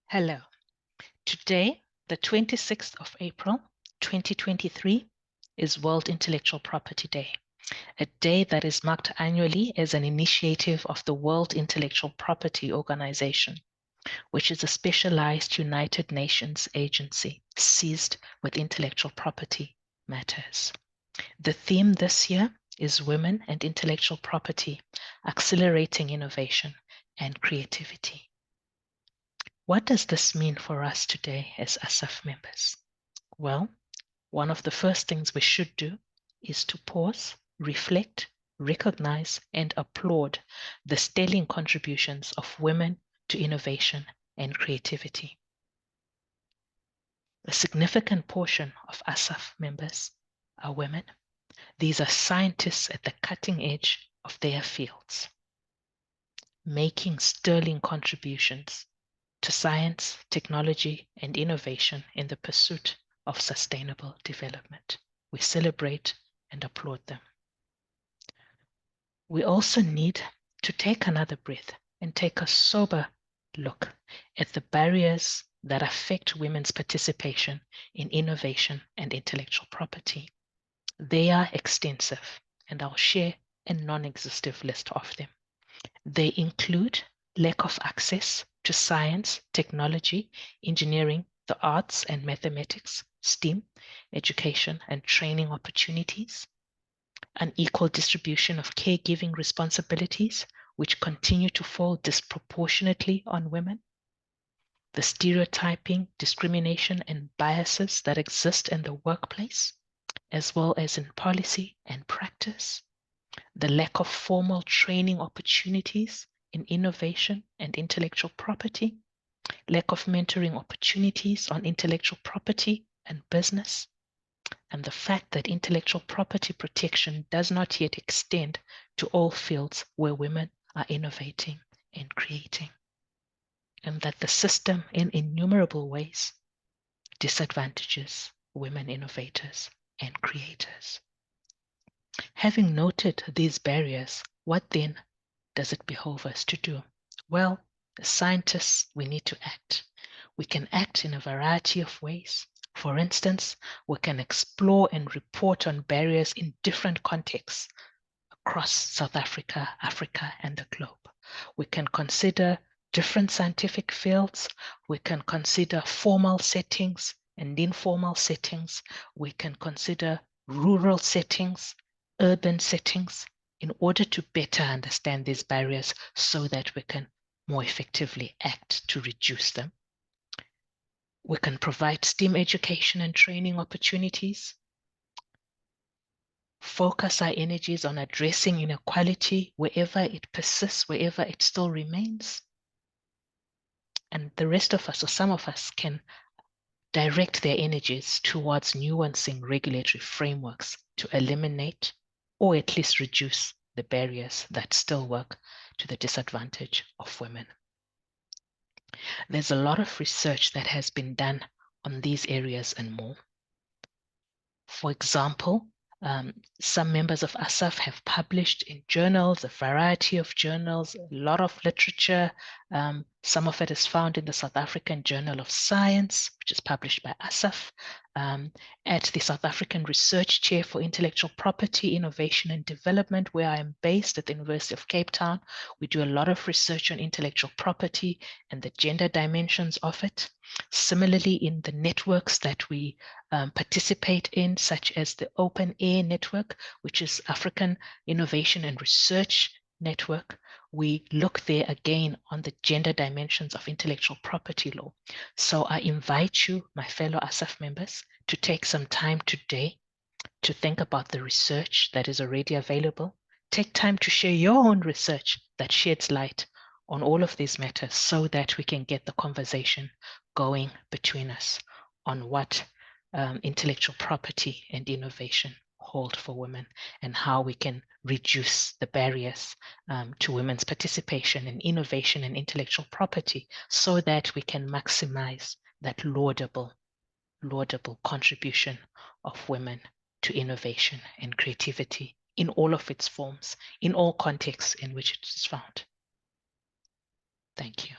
Hello. Today, the 26th of April, 2023, is World Intellectual Property Day, a day that is marked annually as an initiative of the World Intellectual Property Organization, which is a specialized United Nations agency seized with intellectual property matters. The theme this year is Women and Intellectual Property, Accelerating Innovation and Creativity. What does this mean for us today as ASSAf members? Well, one of the first things we should do is to pause, reflect, recognize, and applaud the sterling contributions of women to innovation and creativity. A significant portion of ASSAf members are women. These are scientists at the cutting edge of their fields, making sterling contributions to science, technology, and innovation in the pursuit of sustainable development. We celebrate and applaud them. We also need to take another breath and take a sober look at the barriers that affect women's participation in innovation and intellectual property. They are extensive, and I'll share a non-exhaustive list of them. They include lack of access to science, technology, engineering, the arts and mathematics, STEAM, education and training opportunities, unequal distribution of caregiving responsibilities, which continue to fall disproportionately on women, the stereotyping, discrimination, and biases that exist in the workplace, as well as in policy and practice, the lack of formal training opportunities in innovation and intellectual property, lack of mentoring opportunities on intellectual property and business, and the fact that intellectual property protection does not yet extend to all fields where women are innovating and creating, and that the system in innumerable ways disadvantages women innovators and creators. Having noted these barriers, what then does it behove us to do? Well, as scientists, we need to act. We can act in a variety of ways. For instance, we can explore and report on barriers in different contexts across South Africa, Africa, and the globe. We can consider different scientific fields. We can consider formal settings and informal settings. We can consider rural settings, urban settings, in order to better understand these barriers so that we can more effectively act to reduce them. We can provide STEAM education and training opportunities, focus our energies on addressing inequality wherever it persists, wherever it still remains. And the rest of us, or some of us, can direct their energies towards nuancing regulatory frameworks to eliminate or at least reduce the barriers that still work to the disadvantage of women. There's a lot of research that has been done on these areas and more. For example, some members of ASSAf have published in journals, a variety of journals, a lot of literature. Some of it is found in the South African Journal of Science, which is published by ASSAf. At the South African Research Chair for Intellectual Property, Innovation and Development, where I am based at the University of Cape Town, we do a lot of research on intellectual property and the gender dimensions of it. Similarly, in the networks that we participate in, such as the Open Air Network, which is African Innovation and Research Network, we look there again on the gender dimensions of intellectual property law. So I invite you, my fellow ASSAf members, to take some time today to think about the research that is already available. Take time to share your own research that sheds light on all of these matters so that we can get the conversation going between us on what intellectual property and innovation hold for women and how we can reduce the barriers to women's participation in innovation and intellectual property so that we can maximize that laudable contribution of women to innovation and creativity in all of its forms, in all contexts in which it is found. Thank you.